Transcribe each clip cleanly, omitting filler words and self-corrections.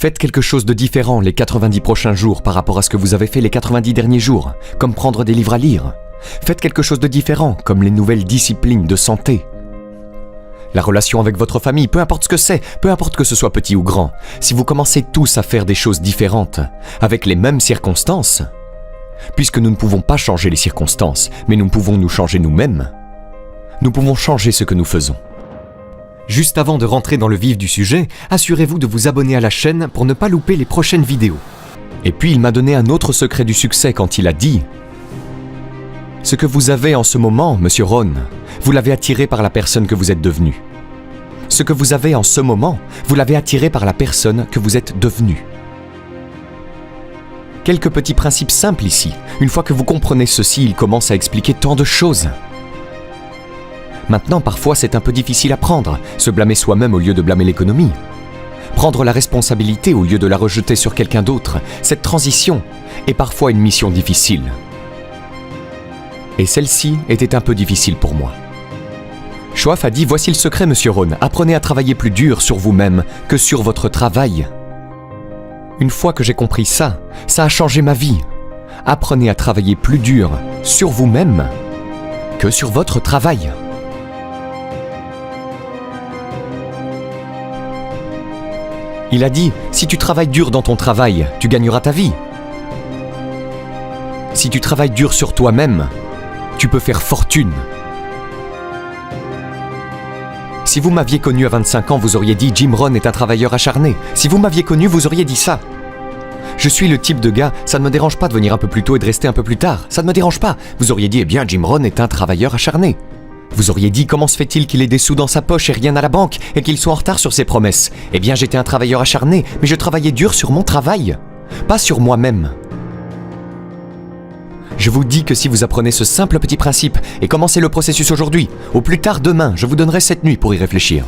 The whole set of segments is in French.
Faites quelque chose de différent les 90 prochains jours par rapport à ce que vous avez fait les 90 derniers jours, comme prendre des livres à lire. Faites quelque chose de différent, comme les nouvelles disciplines de santé. La relation avec votre famille, peu importe ce que c'est, peu importe que ce soit petit ou grand, si vous commencez tous à faire des choses différentes, avec les mêmes circonstances, puisque nous ne pouvons pas changer les circonstances, mais nous pouvons nous changer nous-mêmes, nous pouvons changer ce que nous faisons. Juste avant de rentrer dans le vif du sujet, assurez-vous de vous abonner à la chaîne pour ne pas louper les prochaines vidéos. Et puis il m'a donné un autre secret du succès quand il a dit « Ce que vous avez en ce moment, Monsieur Ron, vous l'avez attiré par la personne que vous êtes devenu. Ce que vous avez en ce moment, vous l'avez attiré par la personne que vous êtes devenu. » Quelques petits principes simples ici. Une fois que vous comprenez ceci, il commence à expliquer tant de choses. Maintenant, parfois, c'est un peu difficile à prendre, se blâmer soi-même au lieu de blâmer l'économie. Prendre la responsabilité au lieu de la rejeter sur quelqu'un d'autre, cette transition est parfois une mission difficile. Et celle-ci était un peu difficile pour moi. Choaf a dit « Voici le secret, Monsieur Ron, apprenez à travailler plus dur sur vous-même que sur votre travail. » Une fois que j'ai compris ça, ça a changé ma vie. Apprenez à travailler plus dur sur vous-même que sur votre travail. Il a dit, si tu travailles dur dans ton travail, tu gagneras ta vie. Si tu travailles dur sur toi-même, tu peux faire fortune. Si vous m'aviez connu à 25 ans, vous auriez dit Jim Rohn est un travailleur acharné. Si vous m'aviez connu, vous auriez dit ça. Je suis le type de gars, ça ne me dérange pas de venir un peu plus tôt et de rester un peu plus tard. Ça ne me dérange pas. Vous auriez dit, eh bien, Jim Rohn est un travailleur acharné. Vous auriez dit, comment se fait-il qu'il ait des sous dans sa poche et rien à la banque, et qu'il soit en retard sur ses promesses? Eh bien, j'étais un travailleur acharné, mais je travaillais dur sur mon travail, pas sur moi-même. Je vous dis que si vous apprenez ce simple petit principe et commencez le processus aujourd'hui, au plus tard demain, je vous donnerai cette nuit pour y réfléchir.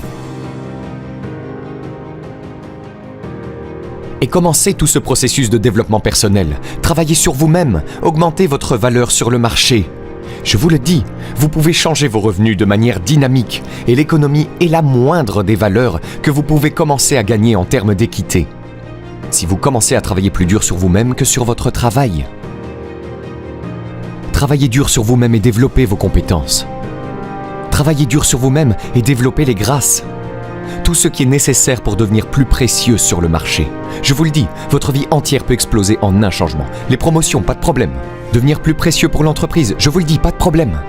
Et commencez tout ce processus de développement personnel. Travaillez sur vous-même, augmentez votre valeur sur le marché. Je vous le dis, vous pouvez changer vos revenus de manière dynamique et l'économie est la moindre des valeurs que vous pouvez commencer à gagner en termes d'équité. Si vous commencez à travailler plus dur sur vous-même que sur votre travail. Travaillez dur sur vous-même et développez vos compétences. Travaillez dur sur vous-même et développez les grâces. Tout ce qui est nécessaire pour devenir plus précieux sur le marché. Je vous le dis, votre vie entière peut exploser en un changement. Les promotions, pas de problème. Devenir plus précieux pour l'entreprise, je vous le dis, pas de problème.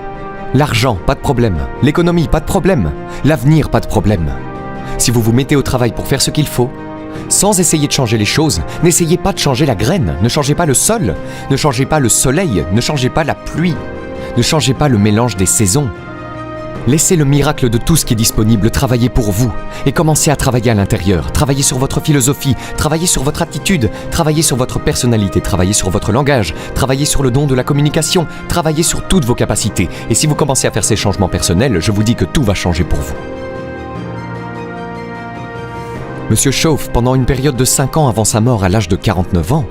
L'argent, pas de problème. L'économie, pas de problème. L'avenir, pas de problème. Si vous vous mettez au travail pour faire ce qu'il faut, sans essayer de changer les choses, n'essayez pas de changer la graine, ne changez pas le sol, ne changez pas le soleil, ne changez pas la pluie, ne changez pas le mélange des saisons. Laissez le miracle de tout ce qui est disponible travailler pour vous et commencez à travailler à l'intérieur. Travaillez sur votre philosophie, travaillez sur votre attitude, travaillez sur votre personnalité, travaillez sur votre langage, travaillez sur le don de la communication, travaillez sur toutes vos capacités. Et si vous commencez à faire ces changements personnels, je vous dis que tout va changer pour vous. Monsieur Choaf, pendant une période de 5 ans avant sa mort à l'âge de 49 ans,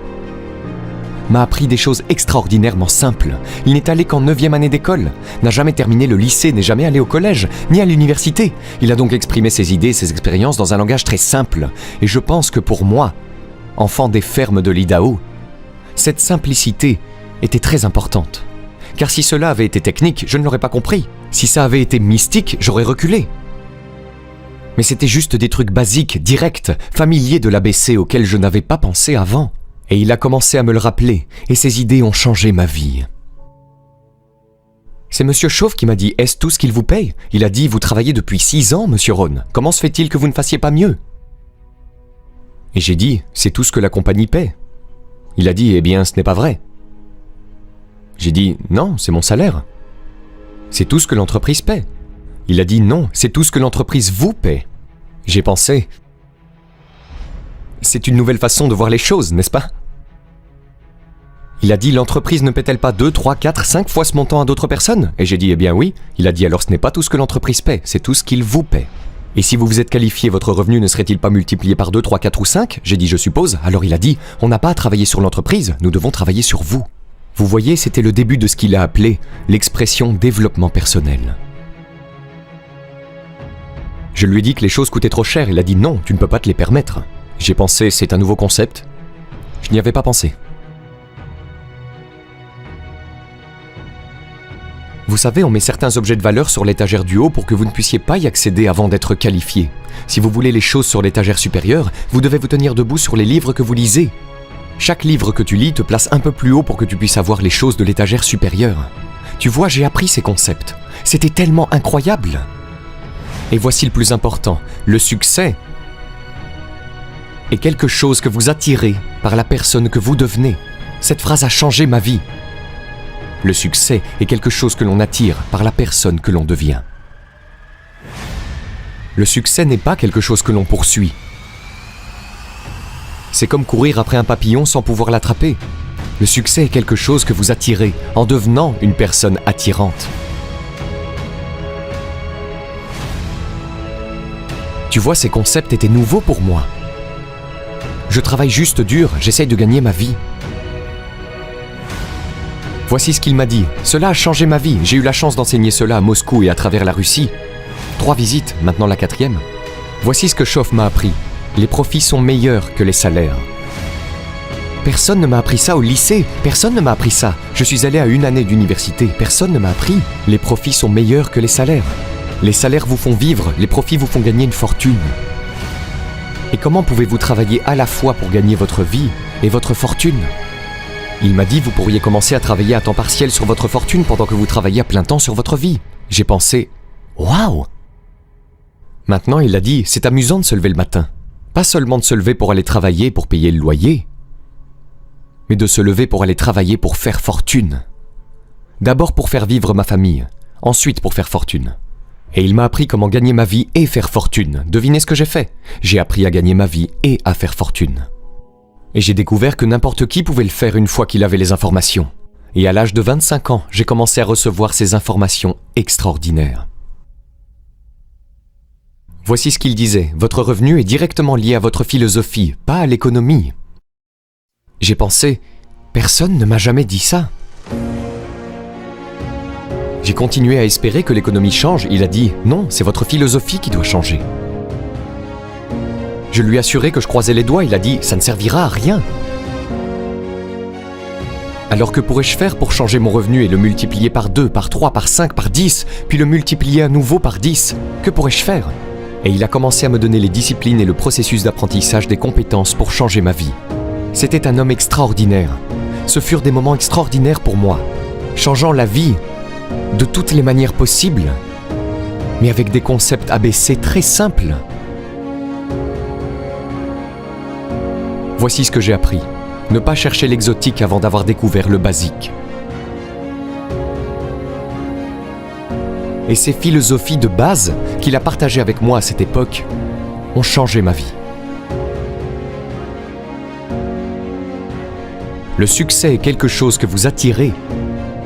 m'a appris des choses extraordinairement simples. Il n'est allé qu'en 9e année d'école, n'a jamais terminé le lycée, n'est jamais allé au collège, ni à l'université. Il a donc exprimé ses idées et ses expériences dans un langage très simple. Et je pense que pour moi, enfant des fermes de l'Idaho, cette simplicité était très importante. Car si cela avait été technique, je ne l'aurais pas compris. Si ça avait été mystique, j'aurais reculé. Mais c'était juste des trucs basiques, directs, familiers de l'ABC auxquels je n'avais pas pensé avant. Et il a commencé à me le rappeler, et ses idées ont changé ma vie. C'est Monsieur Choaf qui m'a dit « Est-ce tout ce qu'il vous paye ?» Il a dit « Vous travaillez depuis 6 ans, Monsieur Ron. Comment se fait-il que vous ne fassiez pas mieux ?» Et j'ai dit « C'est tout ce que la compagnie paie. » Il a dit « Eh bien, ce n'est pas vrai. » J'ai dit « Non, c'est mon salaire. » C'est tout ce que l'entreprise paie. Il a dit « Non, c'est tout ce que l'entreprise vous paie. » J'ai pensé « C'est une nouvelle façon de voir les choses, n'est-ce pas ?» Il a dit « L'entreprise ne paie-t-elle pas 2, 3, 4, 5 fois ce montant à d'autres personnes ?» Et j'ai dit « Eh bien oui. » Il a dit « Alors ce n'est pas tout ce que l'entreprise paie, c'est tout ce qu'il vous paie. » Et si vous vous êtes qualifié, votre revenu ne serait-il pas multiplié par 2, 3, 4 ou 5 ? J'ai dit « Je suppose. » Alors il a dit « On n'a pas à travailler sur l'entreprise, nous devons travailler sur vous. » Vous voyez, c'était le début de ce qu'il a appelé l'expression développement personnel. Je lui ai dit que les choses coûtaient trop cher. Il a dit « Non, tu ne peux pas te les permettre. » J'ai pensé, c'est un nouveau concept. Je n'y avais pas pensé. Vous savez, on met certains objets de valeur sur l'étagère du haut pour que vous ne puissiez pas y accéder avant d'être qualifié. Si vous voulez les choses sur l'étagère supérieure, vous devez vous tenir debout sur les livres que vous lisez. Chaque livre que tu lis te place un peu plus haut pour que tu puisses avoir les choses de l'étagère supérieure. Tu vois, j'ai appris ces concepts. C'était tellement incroyable. Et voici le plus important, le succès est quelque chose que vous attirez par la personne que vous devenez. Cette phrase a changé ma vie. Le succès est quelque chose que l'on attire par la personne que l'on devient. Le succès n'est pas quelque chose que l'on poursuit. C'est comme courir après un papillon sans pouvoir l'attraper. Le succès est quelque chose que vous attirez en devenant une personne attirante. Tu vois, ces concepts étaient nouveaux pour moi. Je travaille juste dur, j'essaye de gagner ma vie. Voici ce qu'il m'a dit. Cela a changé ma vie. J'ai eu la chance d'enseigner cela à Moscou et à travers la Russie. 3 visites, maintenant la 4e. Voici ce que Shoff m'a appris. Les profits sont meilleurs que les salaires. Personne ne m'a appris ça au lycée. Personne ne m'a appris ça. Je suis allé à 1 année d'université. Personne ne m'a appris. Les profits sont meilleurs que les salaires. Les salaires vous font vivre. Les profits vous font gagner une fortune. Et comment pouvez-vous travailler à la fois pour gagner votre vie et votre fortune ? Il m'a dit, vous pourriez commencer à travailler à temps partiel sur votre fortune pendant que vous travaillez à plein temps sur votre vie. J'ai pensé, waouh ! Maintenant, il a dit, c'est amusant de se lever le matin. Pas seulement de se lever pour aller travailler pour payer le loyer, mais de se lever pour aller travailler pour faire fortune. D'abord pour faire vivre ma famille, ensuite pour faire fortune. Et il m'a appris comment gagner ma vie et faire fortune. Devinez ce que j'ai fait ? J'ai appris à gagner ma vie et à faire fortune. Et j'ai découvert que n'importe qui pouvait le faire une fois qu'il avait les informations. Et à l'âge de 25 ans, j'ai commencé à recevoir ces informations extraordinaires. Voici ce qu'il disait, votre revenu est directement lié à votre philosophie, pas à l'économie. J'ai pensé, personne ne m'a jamais dit ça. J'ai continué à espérer que l'économie change, il a dit, non, c'est votre philosophie qui doit changer. Je lui ai assuré que je croisais les doigts, il a dit « ça ne servira à rien ». Alors que pourrais-je faire pour changer mon revenu et le multiplier par 2, par 3, par 5, par 10, puis le multiplier à nouveau par 10 ? Que pourrais-je faire ? Et il a commencé à me donner les disciplines et le processus d'apprentissage des compétences pour changer ma vie. C'était un homme extraordinaire. Ce furent des moments extraordinaires pour moi, changeant la vie de toutes les manières possibles, mais avec des concepts ABC très simples. Voici ce que j'ai appris. Ne pas chercher l'exotique avant d'avoir découvert le basique. Et ces philosophies de base qu'il a partagées avec moi à cette époque ont changé ma vie. Le succès est quelque chose que vous attirez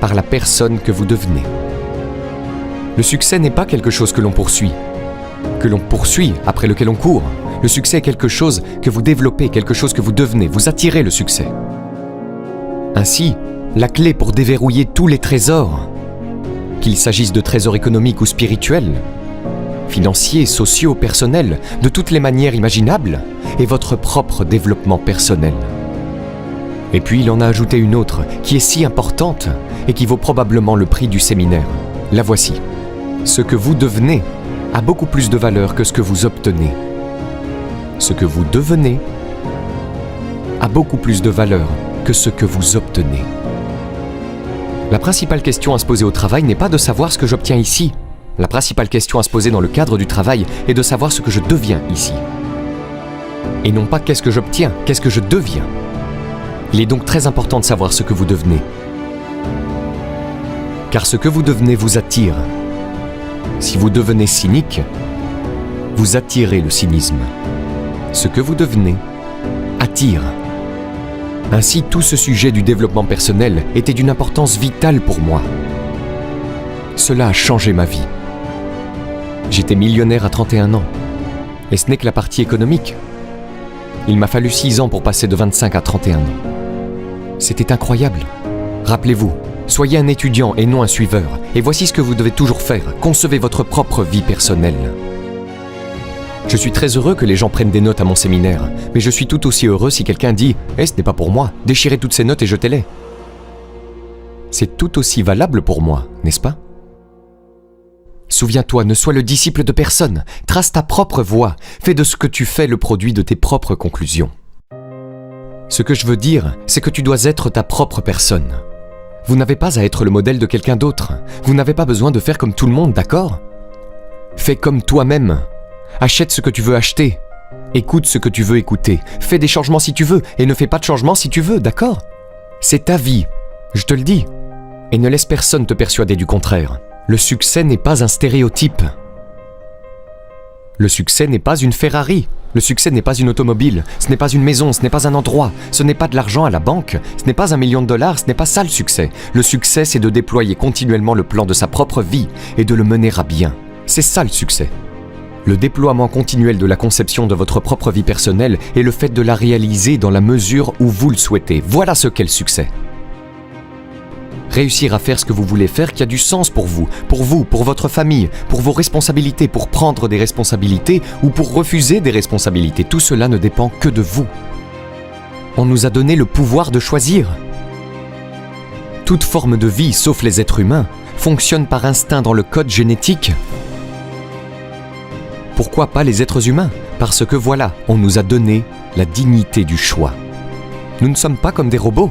par la personne que vous devenez. Le succès n'est pas quelque chose que l'on poursuit, après lequel on court. Le succès est quelque chose que vous développez, quelque chose que vous devenez, vous attirez le succès. Ainsi, la clé pour déverrouiller tous les trésors, qu'il s'agisse de trésors économiques ou spirituels, financiers, sociaux, personnels, de toutes les manières imaginables, est votre propre développement personnel. Et puis il en a ajouté une autre, qui est si importante et qui vaut probablement le prix du séminaire. La voici. Ce que vous devenez a beaucoup plus de valeur que ce que vous obtenez. Ce que vous devenez a beaucoup plus de valeur que ce que vous obtenez. La principale question à se poser au travail n'est pas de savoir ce que j'obtiens ici. La principale question à se poser dans le cadre du travail est de savoir ce que je deviens ici. Et non pas qu'est-ce que j'obtiens, qu'est-ce que je deviens. Il est donc très important de savoir ce que vous devenez. Car ce que vous devenez vous attire. Si vous devenez cynique, vous attirez le cynisme. Ce que vous devenez attire. Ainsi, tout ce sujet du développement personnel était d'une importance vitale pour moi. Cela a changé ma vie. J'étais millionnaire à 31 ans. Et ce n'est que la partie économique. Il m'a fallu 6 ans pour passer de 25 à 31 ans. C'était incroyable. Rappelez-vous, soyez un étudiant et non un suiveur. Et voici ce que vous devez toujours faire. Concevez votre propre vie personnelle. Je suis très heureux que les gens prennent des notes à mon séminaire, mais je suis tout aussi heureux si quelqu'un dit « Eh, ce n'est pas pour moi, déchirez toutes ces notes et jetez-les ». C'est tout aussi valable pour moi, n'est-ce pas? Souviens-toi, ne sois le disciple de personne, trace ta propre voie, fais de ce que tu fais le produit de tes propres conclusions. Ce que je veux dire, c'est que tu dois être ta propre personne. Vous n'avez pas à être le modèle de quelqu'un d'autre, vous n'avez pas besoin de faire comme tout le monde, d'accord? Fais comme toi-même. Achète ce que tu veux acheter. Écoute ce que tu veux écouter. Fais des changements si tu veux et ne fais pas de changements si tu veux, d'accord? C'est ta vie, je te le dis. Et ne laisse personne te persuader du contraire. Le succès n'est pas un stéréotype. Le succès n'est pas une Ferrari. Le succès n'est pas une automobile. Ce n'est pas une maison, ce n'est pas un endroit. Ce n'est pas de l'argent à la banque. Ce n'est pas $1 million, ce n'est pas ça le succès. Le succès, c'est de déployer continuellement le plan de sa propre vie et de le mener à bien. C'est ça le succès. Le déploiement continuel de la conception de votre propre vie personnelle et le fait de la réaliser dans la mesure où vous le souhaitez. Voilà ce qu'est le succès. Réussir à faire ce que vous voulez faire qui a du sens pour vous, pour votre famille, pour vos responsabilités, pour prendre des responsabilités ou pour refuser des responsabilités. Tout cela ne dépend que de vous. On nous a donné le pouvoir de choisir. Toute forme de vie, sauf les êtres humains, fonctionne par instinct dans le code génétique. Pourquoi pas les êtres humains? Parce que voilà, on nous a donné la dignité du choix. Nous ne sommes pas comme des robots.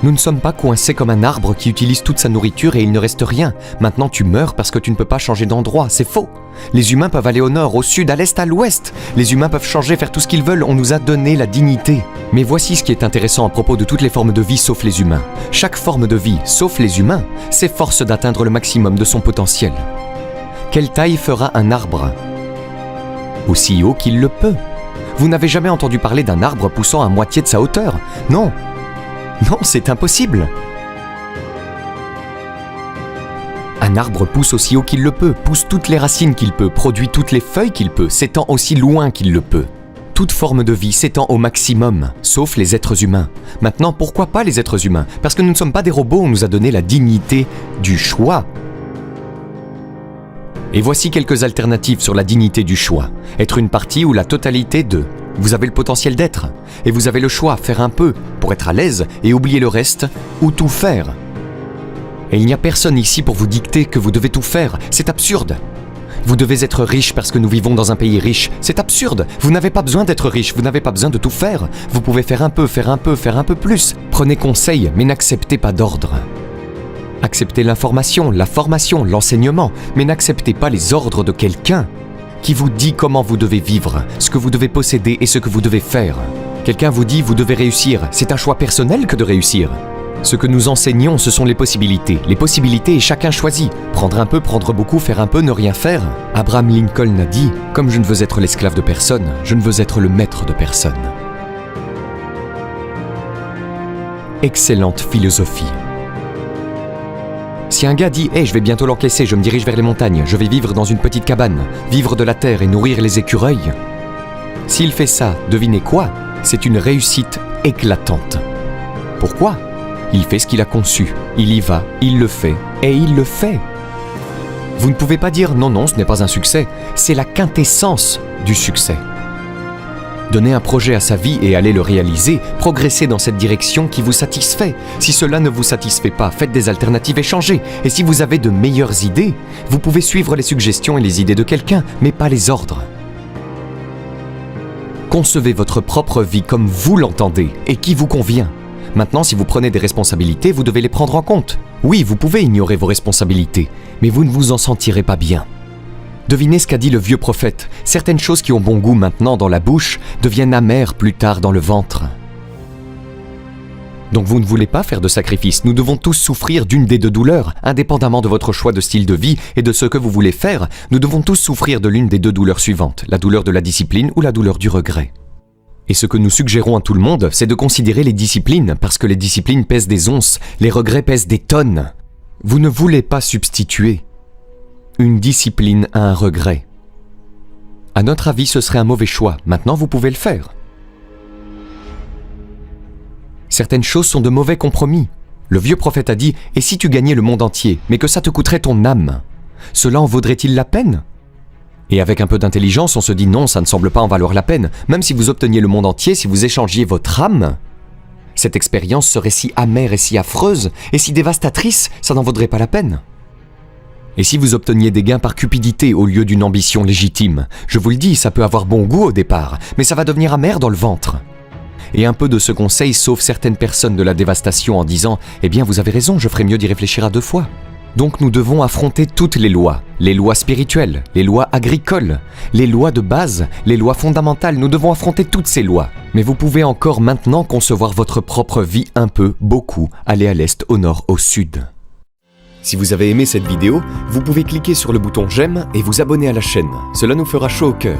Nous ne sommes pas coincés comme un arbre qui utilise toute sa nourriture et il ne reste rien. Maintenant tu meurs parce que tu ne peux pas changer d'endroit, c'est faux. Les humains peuvent aller au nord, au sud, à l'est, à l'ouest. Les humains peuvent changer, faire tout ce qu'ils veulent, on nous a donné la dignité. Mais voici ce qui est intéressant à propos de toutes les formes de vie sauf les humains. Chaque forme de vie, sauf les humains, s'efforce d'atteindre le maximum de son potentiel. Quelle taille fera un arbre? Aussi haut qu'il le peut. Vous n'avez jamais entendu parler d'un arbre poussant à moitié de sa hauteur? Non. Non, c'est impossible. Un arbre pousse aussi haut qu'il le peut, pousse toutes les racines qu'il peut, produit toutes les feuilles qu'il peut, s'étend aussi loin qu'il le peut. Toute forme de vie s'étend au maximum, sauf les êtres humains. Maintenant, pourquoi pas les êtres humains? Parce que nous ne sommes pas des robots, on nous a donné la dignité du choix. Et voici quelques alternatives sur la dignité du choix. Être une partie ou la totalité de. Vous avez le potentiel d'être. Et vous avez le choix, faire un peu pour être à l'aise et oublier le reste, ou tout faire. Et il n'y a personne ici pour vous dicter que vous devez tout faire. C'est absurde. Vous devez être riche parce que nous vivons dans un pays riche. C'est absurde. Vous n'avez pas besoin d'être riche, vous n'avez pas besoin de tout faire. Vous pouvez faire un peu, faire un peu, faire un peu plus. Prenez conseil, mais n'acceptez pas d'ordre. Acceptez l'information, la formation, l'enseignement, mais n'acceptez pas les ordres de quelqu'un qui vous dit comment vous devez vivre, ce que vous devez posséder et ce que vous devez faire. Quelqu'un vous dit « vous devez réussir », c'est un choix personnel que de réussir. Ce que nous enseignons, ce sont les possibilités. Les possibilités et chacun choisit. Prendre un peu, prendre beaucoup, faire un peu, ne rien faire. Abraham Lincoln a dit « Comme je ne veux être l'esclave de personne, je ne veux être le maître de personne ». Excellente philosophie. Si un gars dit « Hey, je vais bientôt l'encaisser, je me dirige vers les montagnes, je vais vivre dans une petite cabane, vivre de la terre et nourrir les écureuils », s'il fait ça, devinez quoi? C'est une réussite éclatante. Pourquoi? Il fait ce qu'il a conçu, il y va, il le fait, et il le fait. Vous ne pouvez pas dire « Non, non, ce n'est pas un succès », c'est la quintessence du succès. Donner un projet à sa vie et aller le réaliser, progresser dans cette direction qui vous satisfait. Si cela ne vous satisfait pas, faites des alternatives et changez. Et si vous avez de meilleures idées, vous pouvez suivre les suggestions et les idées de quelqu'un, mais pas les ordres. Concevez votre propre vie comme vous l'entendez et qui vous convient. Maintenant, si vous prenez des responsabilités, vous devez les prendre en compte. Oui, vous pouvez ignorer vos responsabilités, mais vous ne vous en sentirez pas bien. Devinez ce qu'a dit le vieux prophète. Certaines choses qui ont bon goût maintenant dans la bouche deviennent amères plus tard dans le ventre. Donc vous ne voulez pas faire de sacrifice. Nous devons tous souffrir d'une des deux douleurs. Indépendamment de votre choix de style de vie et de ce que vous voulez faire, nous devons tous souffrir de l'une des deux douleurs suivantes, la douleur de la discipline ou la douleur du regret. Et ce que nous suggérons à tout le monde, c'est de considérer les disciplines, parce que les disciplines pèsent des onces, les regrets pèsent des tonnes. Vous ne voulez pas substituer une discipline à un regret. À notre avis, ce serait un mauvais choix. Maintenant, vous pouvez le faire. Certaines choses sont de mauvais compromis. Le vieux prophète a dit « Et si tu gagnais le monde entier, mais que ça te coûterait ton âme, cela en vaudrait-il la peine ?» Et avec un peu d'intelligence, on se dit non, ça ne semble pas en valoir la peine. Même si vous obteniez le monde entier, si vous échangiez votre âme, cette expérience serait si amère et si affreuse, et si dévastatrice, ça n'en vaudrait pas la peine. Et si vous obteniez des gains par cupidité au lieu d'une ambition légitime, je vous le dis, ça peut avoir bon goût au départ, mais ça va devenir amer dans le ventre. Et un peu de ce conseil sauve certaines personnes de la dévastation en disant « Eh bien, vous avez raison, je ferais mieux d'y réfléchir à 2 fois ». Donc nous devons affronter toutes les lois spirituelles, les lois agricoles, les lois de base, les lois fondamentales, nous devons affronter toutes ces lois. Mais vous pouvez encore maintenant concevoir votre propre vie un peu, beaucoup, aller à l'est, au nord, au sud. Si vous avez aimé cette vidéo, vous pouvez cliquer sur le bouton j'aime et vous abonner à la chaîne. Cela nous fera chaud au cœur.